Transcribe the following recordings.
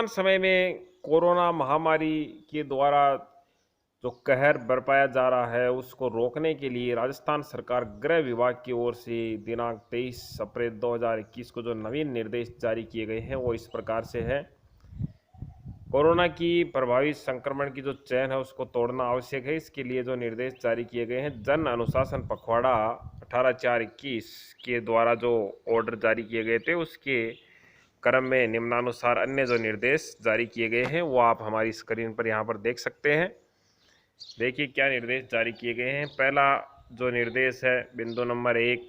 वर्तमान समय में कोरोना महामारी के द्वारा जो कहर बरपाया जा रहा है उसको रोकने के लिए राजस्थान सरकार गृह विभाग की ओर से दिनांक 23 अप्रैल 2021 को जो नवीन निर्देश जारी किए गए हैं वो इस प्रकार से है। कोरोना की प्रभावी संक्रमण की जो चैन है उसको तोड़ना आवश्यक है। इसके लिए जो निर्देश जारी किए गए हैं, जन अनुशासन पखवाड़ा 18/4/21 के द्वारा जो ऑर्डर जारी किए गए थे उसके क्रम में निम्नानुसार अन्य जो निर्देश जारी किए गए हैं वो आप हमारी स्क्रीन पर यहाँ पर देख सकते हैं। देखिए क्या निर्देश जारी किए गए हैं। पहला जो निर्देश है, बिंदु नंबर 1,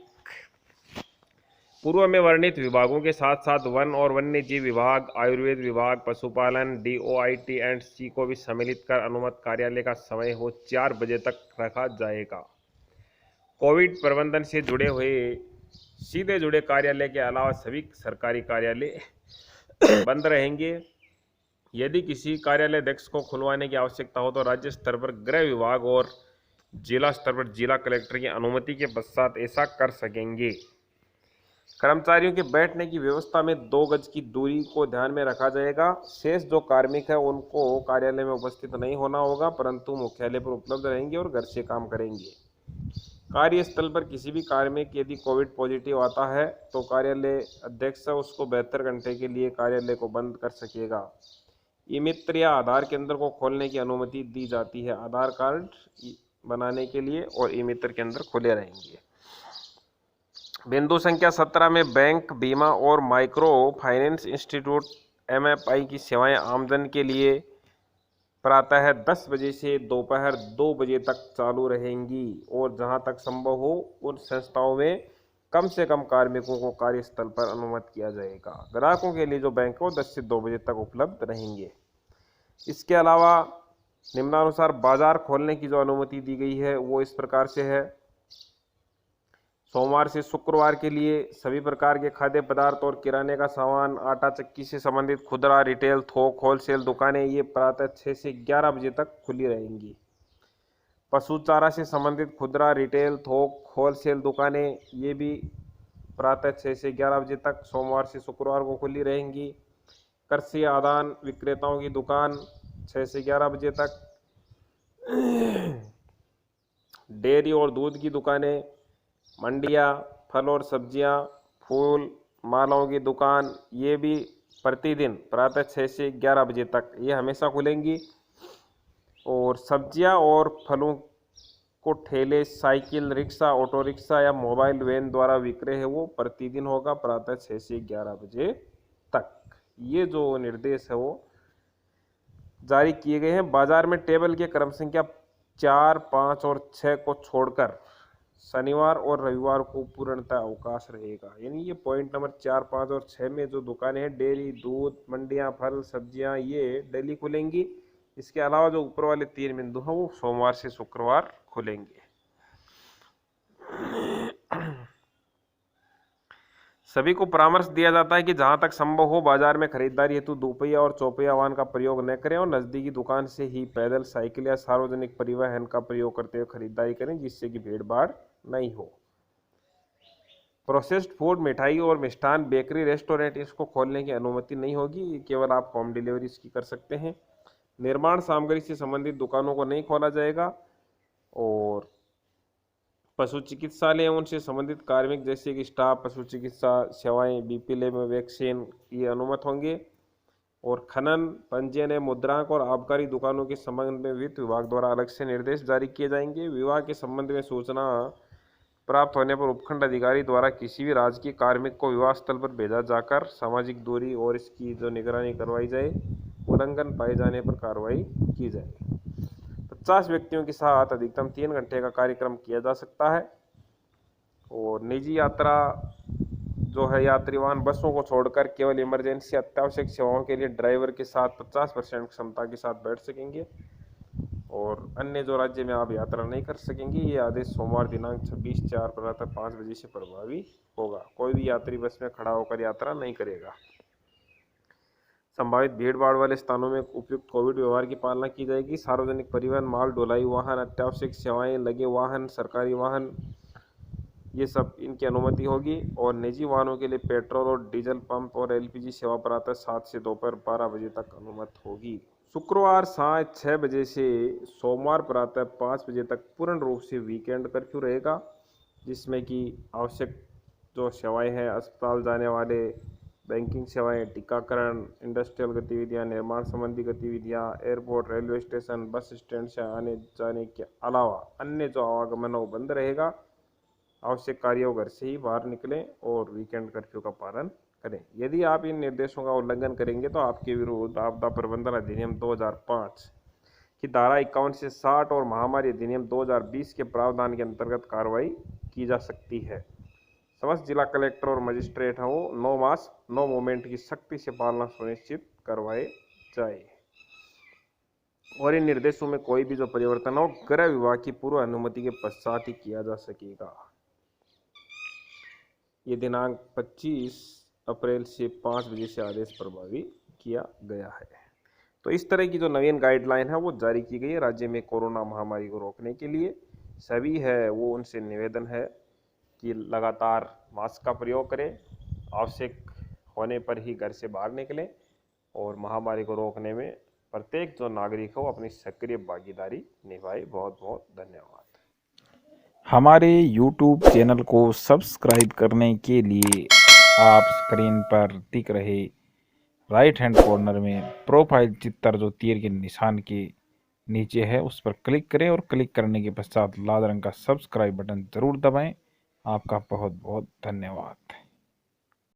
पूर्व में वर्णित विभागों के साथ साथ वन और वन्य जीव विभाग, आयुर्वेद विभाग, पशुपालन, DOIT एंड सी को भी सम्मिलित कर अनुमत कार्यालय का समय हो 4 बजे तक रखा जाएगा। कोविड प्रबंधन से जुड़े हुए सीधे जुड़े कार्यालय के अलावा सभी सरकारी कार्यालय बंद रहेंगे। यदि किसी कार्यालय डेस्क को खुलवाने की आवश्यकता हो तो राज्य स्तर पर गृह विभाग और जिला स्तर पर जिला कलेक्टर की अनुमति के पश्चात ऐसा कर सकेंगे। कर्मचारियों के बैठने की व्यवस्था में 2 गज की दूरी को ध्यान में रखा जाएगा। शेष जो कार्मिक है उनको कार्यालय में उपस्थित नहीं होना होगा, परंतु मुख्यालय पर उपलब्ध रहेंगे और घर से काम करेंगे। कार्यस्थल पर किसी भी कार्मिक यदि कोविड पॉजिटिव आता है तो कार्यालय अध्यक्ष उसको 72 घंटे के लिए कार्यालय को बंद कर सकेगा। ई मित्र या आधार केंद्र को खोलने की अनुमति दी जाती है। आधार कार्ड बनाने के लिए और ई मित्र केंद्र खुले रहेंगे। बिंदु संख्या 17 में बैंक, बीमा और माइक्रो फाइनेंस इंस्टीट्यूट MFI की सेवाएं आमजन के लिए प्रातः 10 बजे से दोपहर 2 बजे तक चालू रहेंगी और जहां तक संभव हो उन संस्थाओं में कम से कम कार्मिकों को कार्यस्थल पर अनुमत किया जाएगा। ग्राहकों के लिए जो बैंक हो 10 से 2 बजे तक उपलब्ध रहेंगे। इसके अलावा निम्नानुसार बाजार खोलने की जो अनुमति दी गई है वो इस प्रकार से है। सोमवार से शुक्रवार के लिए सभी प्रकार के खाद्य पदार्थ और किराने का सामान, आटा चक्की से संबंधित खुदरा, रिटेल, थोक, होलसेल दुकानें ये प्रातः 6 से 11 बजे तक खुली रहेंगी। पशु चारा से संबंधित खुदरा, रिटेल, थोक, होलसेल दुकानें ये भी प्रातः 6 से 11 बजे तक सोमवार से शुक्रवार को खुली रहेंगी। कृषि आदान विक्रेताओं की दुकान 6 से 11 बजे तक। डेयरी और दूध की दुकानें, मंडियाँ, फल और सब्जियां, फूल मालाओं की दुकान ये भी प्रतिदिन प्रातः 6 से 11 बजे तक ये हमेशा खुलेंगी। और सब्जियां और फलों को ठेले, साइकिल, रिक्शा, ऑटो रिक्शा या मोबाइल वैन द्वारा विक्रय है वो प्रतिदिन होगा प्रातः 6 से 11 बजे तक। ये जो निर्देश है वो जारी किए गए हैं। बाजार में टेबल के क्रम संख्या 4, 5 और 6 को छोड़कर शनिवार और रविवार को पूर्णतः अवकाश रहेगा। यानी ये पॉइंट नंबर 4, 5 और 6 में जो दुकानें हैं, डेयरी, दूध, मंडियां, फल, सब्जियां ये डेली खुलेंगी। इसके अलावा जो ऊपर वाले 3 बिंदु हैं वो सोमवार से शुक्रवार खुलेंगे। सभी को परामर्श दिया जाता है कि जहां तक संभव हो बाजार में खरीदारी हेतु दोपहिया और चौपहिया वाहन का प्रयोग न करें और नजदीकी दुकान से ही पैदल, साइकिल या सार्वजनिक परिवहन का प्रयोग करते हुए खरीदारी करें, जिससे कि भीड़ भाड़ नहीं हो। प्रोसेस्ड फूड, मिठाई और मिष्ठान, बेकरी, रेस्टोरेंट इसको खोलने की अनुमति नहीं होगी। केवल आप होम डिलीवरी इसकी कर सकते हैं। निर्माण सामग्री से संबंधित दुकानों को नहीं खोला जाएगा। और पशु चिकित्सालय उनसे संबंधित कार्मिक जैसे कि स्टाफ, पशु चिकित्सा सेवाएं, BP लैब में वैक्सीन ये अनुमत होंगे। और खनन, पंजीयन, मुद्रांक और आबकारी दुकानों के संबंध में वित्त विभाग द्वारा अलग से निर्देश जारी किए जाएंगे। विभाग के संबंध में सूचना प्राप्त होने पर उपखंड अधिकारी द्वारा किसी भी राजकीय कार्मिक को विवाह स्थल पर भेजा जाकर सामाजिक दूरी और इसकी जो निगरानी करवाई जाए, उल्लंघन पाए जाने पर कार्रवाई की जाए। 50 व्यक्तियों के साथ अधिकतम 3 घंटे का कार्यक्रम किया जा सकता है। और निजी यात्रा जो है, यात्री वाहन बसों को छोड़कर केवल इमरजेंसी अत्यावश्यक सेवाओं के लिए ड्राइवर के साथ 50% क्षमता के साथ बैठ सकेंगे। और अन्य जो राज्य में आप यात्रा नहीं कर सकेंगे। ये आदेश सोमवार दिनांक 26/4 प्रातः 5 बजे से प्रभावी होगा। कोई भी यात्री बस में खड़ा होकर यात्रा नहीं करेगा। संभावित भीड़ भाड़ वाले स्थानों में उपयुक्त कोविड व्यवहार की पालना की जाएगी। सार्वजनिक परिवहन, माल ढुलाई वाहन, अत्यावश्यक सेवाएं लगे वाहन, सरकारी वाहन ये सब इनकी अनुमति होगी। और निजी वाहनों के लिए पेट्रोल और डीजल पंप और एलपीजी सेवा प्रातः 7 से दोपहर 12 बजे तक अनुमति होगी। शुक्रवार सांझ 6 बजे से सोमवार प्रातः 5 बजे तक पूर्ण रूप से वीकेंड कर्फ्यू रहेगा, जिसमें कि आवश्यक जो सेवाएं हैं, अस्पताल जाने वाले, बैंकिंग सेवाएं, टीकाकरण, इंडस्ट्रियल गतिविधियां, निर्माण संबंधी गतिविधियां, airport, railway station, bus stand से आने जाने के अलावा अन्य जो आवागमन है वो बंद रहेगा। आवश्यक कार्यों घर से ही बाहर निकलें और वीकेंड कर्फ्यू का पालन करें। यदि आप इन निर्देशों का उल्लंघन करेंगे तो आपके विरुद्ध आपदा प्रबंधन अधिनियम 2005 की धारा 51 से 60 और महामारी अधिनियम 2020 के प्रावधान के अंतर्गत कार्रवाई की जा सकती है। समस्त जिला कलेक्टर और मजिस्ट्रेट हो नो मास्क नो मूवमेंट की सख्ती से पालना सुनिश्चित करवाए जाए। और इन निर्देशों में कोई भी जो परिवर्तन हो गृह विभाग की पूर्व अनुमति के पश्चात ही किया जा सकेगा। ये दिनांक 25 अप्रैल से 5 बजे से आदेश प्रभावी किया गया है। तो इस तरह की जो नवीन गाइडलाइन है वो जारी की गई है राज्य में कोरोना महामारी को रोकने के लिए। सभी है वो उनसे निवेदन है कि लगातार मास्क का प्रयोग करें, आवश्यक होने पर ही घर से बाहर निकलें और महामारी को रोकने में प्रत्येक जो नागरिक हो अपनी सक्रिय भागीदारी निभाए। बहुत बहुत धन्यवाद। हमारे YouTube चैनल को सब्सक्राइब करने के लिए आप स्क्रीन पर दिख रहे राइट हैंड कॉर्नर में प्रोफाइल चित्र जो तीर के निशान के नीचे है उस पर क्लिक करें और क्लिक करने के पश्चात लाल रंग का सब्सक्राइब बटन जरूर दबाएं। आपका बहुत बहुत धन्यवाद।